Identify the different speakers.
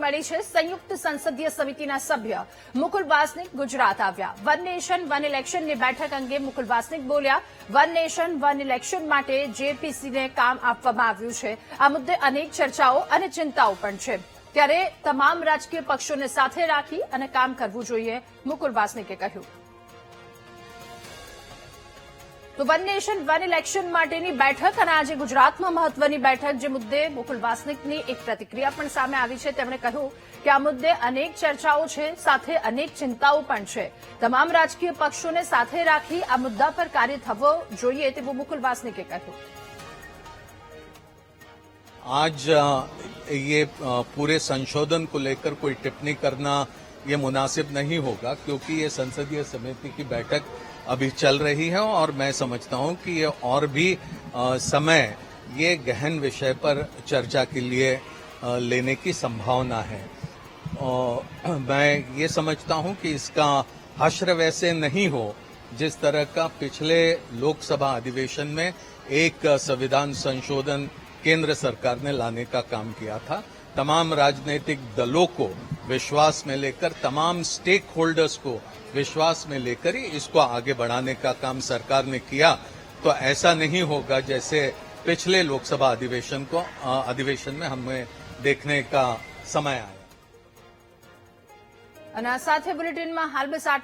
Speaker 1: મળી છે. સંયુક્ત સંસદીય સમિતિના સભ્ય મુકુલ વાસનિક ગુજરાત આવ્યા. વન નેશન વન ઇલેક્શનની બેઠક અંગે મુકુલ વાસનિક બોલ્યા. વન નેશન વન ઇલેક્શન માટે જેપીસીને કામ આપવામાં આવ્યું છે. આ મુદ્દે અનેક ચર્ચાઓ અને ચિંતાઓ પણ છે. ત્યારે તમામ રાજકીય પક્ષોને સાથે રાખી અને કામ કરવું જોઈએ, મુકુલ વાસનિકે કહ્યું. તો વન નેશન વન ઇલેક્શન માટેની બેઠક અને આજે ગુજરાતમાં મહત્વની બેઠક, જે મુદ્દે મુકુલ વાસનિકની એક પ્રતિક્રિયા પણ સામે આવી છે. તેમણે કહ્યું કે આ મુદ્દે અનેક ચર્ચાઓ છે, સાથે અનેક ચિંતાઓ પણ છે. તમામ રાજકીય પક્ષોને સાથે રાખી આ મુદ્દા પર કાર્ય થવો જોઈએ, તેવું મુકુલ વાસનિકે કહ્યું.
Speaker 2: आज ये पूरे संशोधन को लेकर कोई टिप्पणी करना ये मुनासिब नहीं होगा, क्योंकि ये संसदीय समिति की बैठक अभी चल रही है और मैं समझता हूं कि ये और भी समय ये गहन विषय पर चर्चा के लिए लेने की संभावना है. मैं ये समझता हूं कि इसका हश्र वैसे नहीं हो जिस तरह का पिछले लोकसभा अधिवेशन में एक संविधान संशोधन केंद्र सरकार ने लाने का काम किया था. तमाम राजनीतिक दलों को विश्वास में लेकर, तमाम स्टेक होल्डर्स को विश्वास में लेकर ही इसको आगे बढ़ाने का काम सरकार ने किया. तो ऐसा नहीं होगा जैसे पिछले लोकसभा अधिवेशन में हमें देखने का समय आया.
Speaker 1: અને આ સાથે બુલેટિનમાં હાલ બસ આટલું.